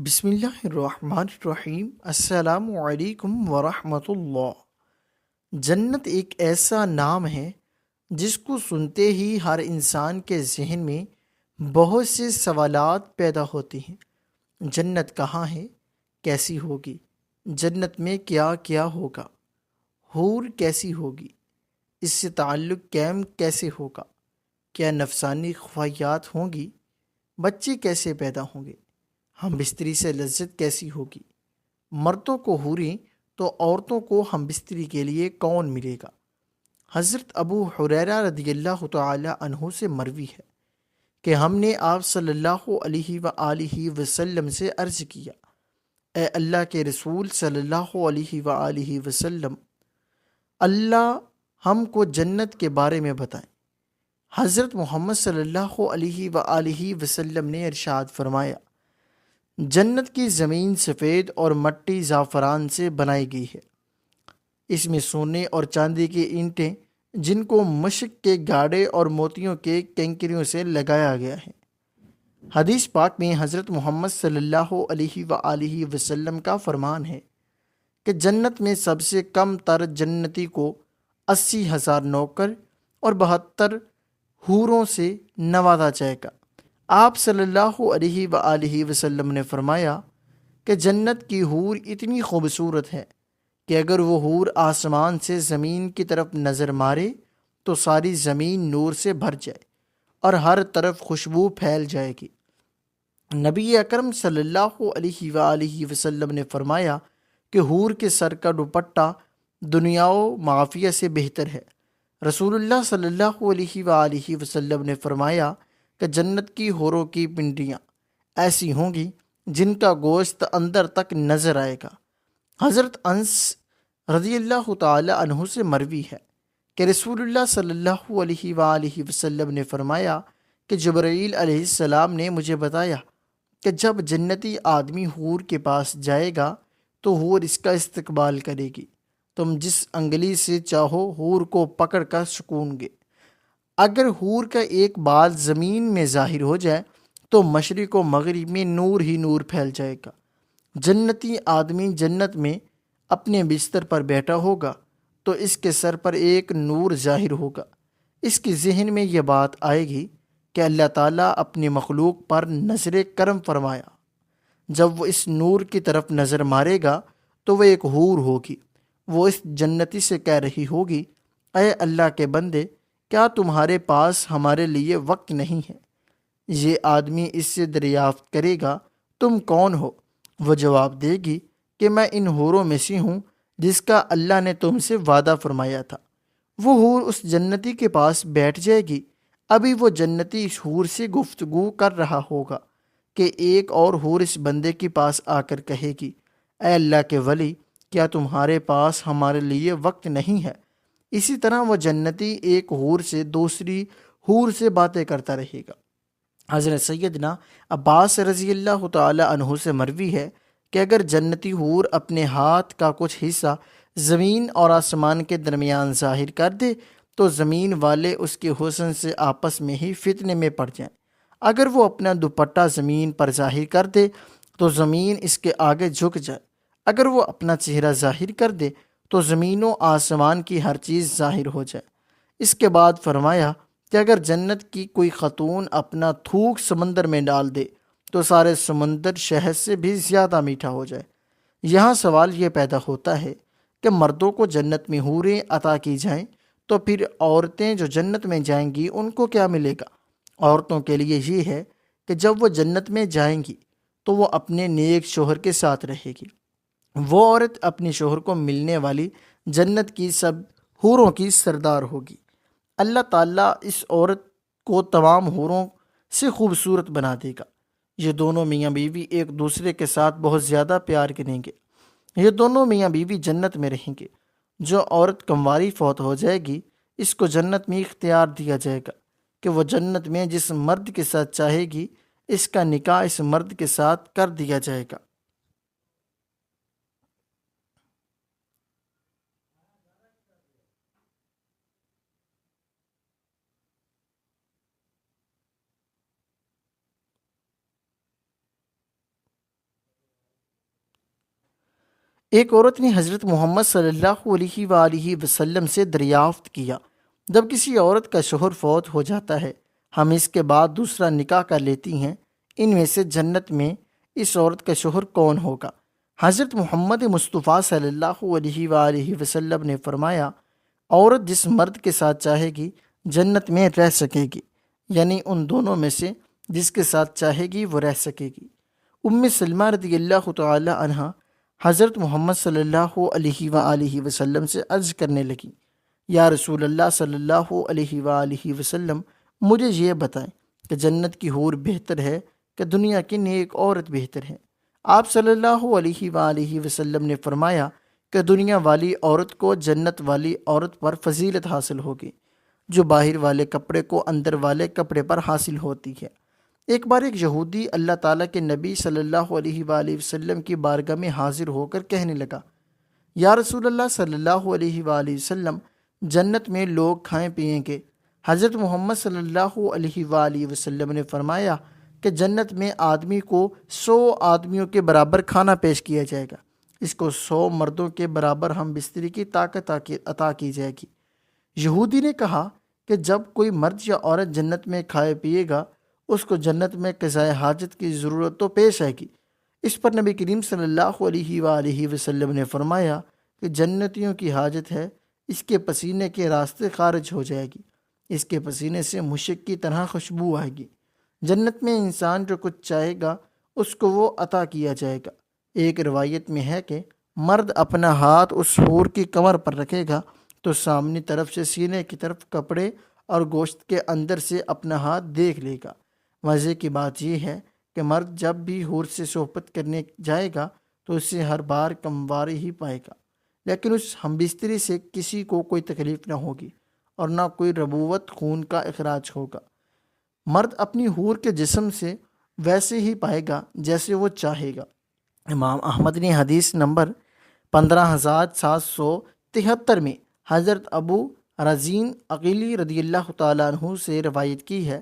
بسم اللہ الرحمن الرحیم۔ السلام علیکم ورحمۃ اللہ۔ جنت ایک ایسا نام ہے جس کو سنتے ہی ہر انسان کے ذہن میں بہت سے سوالات پیدا ہوتے ہیں۔ جنت کہاں ہے؟ کیسی ہوگی؟ جنت میں کیا کیا ہوگا؟ حور کیسی ہوگی؟ اس سے تعلق قائم کیسے ہوگا؟ کیا نفسانی خواہشات ہوں گی؟ بچے کیسے پیدا ہوں گے؟ ہم بستری سے لذت کیسی ہوگی؟ مردوں کو حوریں تو عورتوں کو ہم بستری کے لیے کون ملے گا؟ حضرت ابو ہریرہ رضی اللہ تعالی عنہ سے مروی ہے کہ ہم نے آپ صلی اللہ علیہ وآلہ وسلم سے عرض کیا، اے اللہ کے رسول صلی اللہ علیہ وآلہ وسلم، اللہ ہم کو جنت کے بارے میں بتائیں۔ حضرت محمد صلی اللہ علیہ وآلہ وسلم نے ارشاد فرمایا، جنت کی زمین سفید اور مٹی زعفران سے بنائی گئی ہے، اس میں سونے اور چاندی کی اینٹیں جن کو مشک کے گاڑے اور موتیوں کے کنکریوں سے لگایا گیا ہے۔ حدیث پاک میں حضرت محمد صلی اللہ علیہ وآلہ وسلم کا فرمان ہے کہ جنت میں سب سے کم تر جنتی کو 80,000 نوکر اور 72 حوروں سے نوازا جائے گا۔ آپ صلی اللہ علیہ وآلہ وسلم نے فرمایا کہ جنت کی حور اتنی خوبصورت ہے کہ اگر وہ حور آسمان سے زمین کی طرف نظر مارے تو ساری زمین نور سے بھر جائے اور ہر طرف خوشبو پھیل جائے گی۔ نبی اکرم صلی اللہ علیہ وآلہ وسلم نے فرمایا کہ حور کے سر کا دوپٹہ دنیا و معافیہ سے بہتر ہے۔ رسول اللہ صلی اللہ علیہ وآلہ وسلم نے فرمایا کہ جنت کی حوروں کی پنڈیاں ایسی ہوں گی جن کا گوشت اندر تک نظر آئے گا۔ حضرت انس رضی اللہ تعالی عنہ سے مروی ہے کہ رسول اللہ صلی اللہ علیہ وآلہ وسلم نے فرمایا کہ جبرائیل علیہ السلام نے مجھے بتایا کہ جب جنتی آدمی حور کے پاس جائے گا تو حور اس کا استقبال کرے گی، تم جس انگلی سے چاہو حور کو پکڑ کر سکون گے۔ اگر حور کا ایک بال زمین میں ظاہر ہو جائے تو مشرق و مغرب میں نور ہی نور پھیل جائے گا۔ جنتی آدمی جنت میں اپنے بستر پر بیٹھا ہوگا تو اس کے سر پر ایک نور ظاہر ہوگا۔ اس کے ذہن میں یہ بات آئے گی کہ اللہ تعالیٰ اپنی مخلوق پر نظر کرم فرمایا۔ جب وہ اس نور کی طرف نظر مارے گا تو وہ ایک حور ہوگی۔ وہ اس جنتی سے کہہ رہی ہوگی، اے اللہ کے بندے، کیا تمہارے پاس ہمارے لیے وقت نہیں ہے؟ یہ آدمی اس سے دریافت کرے گا، تم کون ہو؟ وہ جواب دے گی کہ میں ان حوروں میں سے ہوں جس کا اللہ نے تم سے وعدہ فرمایا تھا۔ وہ حور اس جنتی کے پاس بیٹھ جائے گی۔ ابھی وہ جنتی اس حور سے گفتگو کر رہا ہوگا کہ ایک اور حور اس بندے کے پاس آ کر کہے گی، اے اللہ کے ولی، کیا تمہارے پاس ہمارے لیے وقت نہیں ہے؟ اسی طرح وہ جنتی ایک حور سے دوسری حور سے باتیں کرتا رہے گا۔ حضرت سیدنا عباس رضی اللہ تعالی عنہ سے مروی ہے کہ اگر جنتی حور اپنے ہاتھ کا کچھ حصہ زمین اور آسمان کے درمیان ظاہر کر دے تو زمین والے اس کے حسن سے آپس میں ہی فتنے میں پڑ جائیں۔ اگر وہ اپنا دوپٹہ زمین پر ظاہر کر دے تو زمین اس کے آگے جھک جائے۔ اگر وہ اپنا چہرہ ظاہر کر دے تو زمین و آسمان کی ہر چیز ظاہر ہو جائے۔ اس کے بعد فرمایا کہ اگر جنت کی کوئی خاتون اپنا تھوک سمندر میں ڈال دے تو سارے سمندر شہد سے بھی زیادہ میٹھا ہو جائے۔ یہاں سوال یہ پیدا ہوتا ہے کہ مردوں کو جنت میں حوریں عطا کی جائیں تو پھر عورتیں جو جنت میں جائیں گی ان کو کیا ملے گا؟ عورتوں کے لیے یہ ہے کہ جب وہ جنت میں جائیں گی تو وہ اپنے نیک شوہر کے ساتھ رہے گی۔ وہ عورت اپنے شوہر کو ملنے والی جنت کی سب حوروں کی سردار ہوگی۔ اللہ تعالیٰ اس عورت کو تمام حوروں سے خوبصورت بنا دے گا۔ یہ دونوں میاں بیوی ایک دوسرے کے ساتھ بہت زیادہ پیار کریں گے۔ یہ دونوں میاں بیوی جنت میں رہیں گے۔ جو عورت کنواری فوت ہو جائے گی اس کو جنت میں اختیار دیا جائے گا کہ وہ جنت میں جس مرد کے ساتھ چاہے گی اس کا نکاح اس مرد کے ساتھ کر دیا جائے گا۔ ایک عورت نے حضرت محمد صلی اللہ علیہ وآلہ وسلم سے دریافت کیا، جب کسی عورت کا شوہر فوت ہو جاتا ہے، ہم اس کے بعد دوسرا نکاح کر لیتی ہیں، ان میں سے جنت میں اس عورت کا شوہر کون ہوگا؟ حضرت محمد مصطفیٰ صلی اللہ علیہ وآلہ وسلم نے فرمایا، عورت جس مرد کے ساتھ چاہے گی جنت میں رہ سکے گی، یعنی ان دونوں میں سے جس کے ساتھ چاہے گی وہ رہ سکے گی۔ ام سلمہ رضی اللہ تعالی عنہا حضرت محمد صلی اللہ علیہ وآلہ وسلم سے عرض کرنے لگی، یا رسول اللہ صلی اللہ علیہ وآلہ وسلم، مجھے یہ بتائیں کہ جنت کی حور بہتر ہے کہ دنیا کی نیک عورت بہتر ہے؟ آپ صلی اللہ علیہ وآلہ وسلم نے فرمایا کہ دنیا والی عورت کو جنت والی عورت پر فضیلت حاصل ہوگی، جو باہر والے کپڑے کو اندر والے کپڑے پر حاصل ہوتی ہے۔ ایک بار ایک یہودی اللہ تعالیٰ کے نبی صلی اللہ علیہ وآلہ وسلم کی بارگاہ میں حاضر ہو کر کہنے لگا، یا رسول اللہ صلی اللہ علیہ وآلہ وسلم، جنت میں لوگ کھائیں پیئیں گے۔ حضرت محمد صلی اللہ علیہ وآلہ وسلم نے فرمایا کہ جنت میں آدمی کو 100 آدمیوں کے برابر کھانا پیش کیا جائے گا، اس کو 100 مردوں کے برابر ہم بستری کی طاقت عطا کی جائے گی۔ یہودی نے کہا کہ جب کوئی مرد یا عورت جنت میں کھائے پیے گا، اس کو جنت میں قضائے حاجت کی ضرورت تو پیش آئے گی۔ اس پر نبی کریم صلی اللہ علیہ وآلہ وسلم نے فرمایا کہ جنتیوں کی حاجت ہے، اس کے پسینے کے راستے خارج ہو جائے گی، اس کے پسینے سے مشک کی طرح خوشبو آئے گی۔ جنت میں انسان جو کچھ چاہے گا اس کو وہ عطا کیا جائے گا۔ ایک روایت میں ہے کہ مرد اپنا ہاتھ اس حور کی کمر پر رکھے گا تو سامنے طرف سے سینے کی طرف کپڑے اور گوشت کے اندر سے اپنا ہاتھ دیکھ لے گا۔ مزے کی بات یہ ہے کہ مرد جب بھی حور سے صحبت کرنے جائے گا تو اسے ہر بار کمواری ہی پائے گا، لیکن اس ہم بستری سے کسی کو کوئی تکلیف نہ ہوگی اور نہ کوئی ربوت خون کا اخراج ہوگا۔ مرد اپنی حور کے جسم سے ویسے ہی پائے گا جیسے وہ چاہے گا۔ امام احمد نے حدیث نمبر 15773 میں حضرت ابو رزین عقیلی رضی اللہ تعالیٰ عنہ سے روایت کی ہے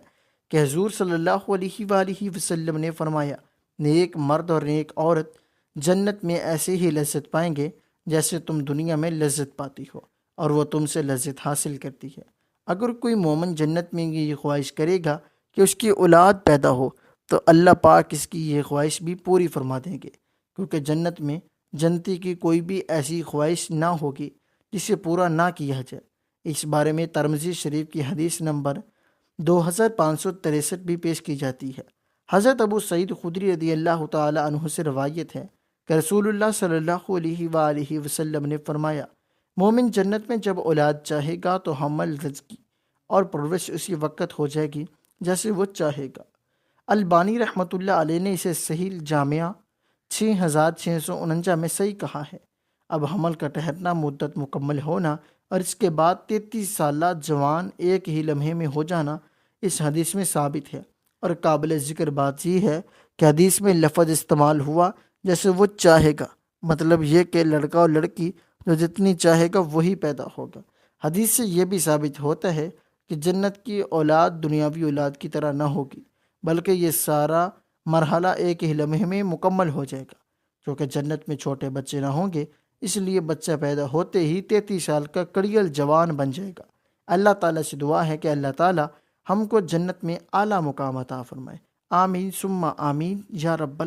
کہ حضور صلی اللہ علیہ وآلہ وسلم نے فرمایا، نیک مرد اور نیک عورت جنت میں ایسے ہی لذت پائیں گے جیسے تم دنیا میں لذت پاتی ہو، اور وہ تم سے لذت حاصل کرتی ہے۔ اگر کوئی مومن جنت میں یہ خواہش کرے گا کہ اس کی اولاد پیدا ہو تو اللہ پاک اس کی یہ خواہش بھی پوری فرما دیں گے، کیونکہ جنت میں جنتی کی کوئی بھی ایسی خواہش نہ ہوگی جسے پورا نہ کیا جائے۔ اس بارے میں ترمذی شریف کی حدیث نمبر 2563 بھی پیش کی جاتی ہے۔ حضرت ابو سعید خدری رضی اللہ تعالی عنہ سے روایت ہے کہ رسول اللہ صلی اللہ علیہ وآلہ وسلم نے فرمایا، مومن جنت میں جب اولاد چاہے گا تو حمل رزقی اور پرورش اسی وقت ہو جائے گی جیسے وہ چاہے گا۔ البانی رحمۃ اللہ علیہ نے اسے صحیح جامعہ 6649 میں صحیح کہا ہے۔ اب حمل کا ٹھہرنا، مدت مکمل ہونا اور اس کے بعد 33 سالہ جوان ایک ہی لمحے میں ہو جانا اس حدیث میں ثابت ہے۔ اور قابل ذکر بات یہ ہے کہ حدیث میں لفظ استعمال ہوا جیسے وہ چاہے گا، مطلب یہ کہ لڑکا اور لڑکی جو جتنی چاہے گا وہی پیدا ہوگا۔ حدیث سے یہ بھی ثابت ہوتا ہے کہ جنت کی اولاد دنیاوی اولاد کی طرح نہ ہوگی، بلکہ یہ سارا مرحلہ ایک ہی لمحے میں مکمل ہو جائے گا۔ کیونکہ جنت میں چھوٹے بچے نہ ہوں گے، اس لیے بچہ پیدا ہوتے ہی 33 سال کا کڑیل جوان بن جائے گا۔ اللہ تعالیٰ سے دعا ہے کہ اللہ تعالیٰ ہم کو جنت میں اعلیٰ مقام عطا فرمائے۔ آمین ثم آمین یا رب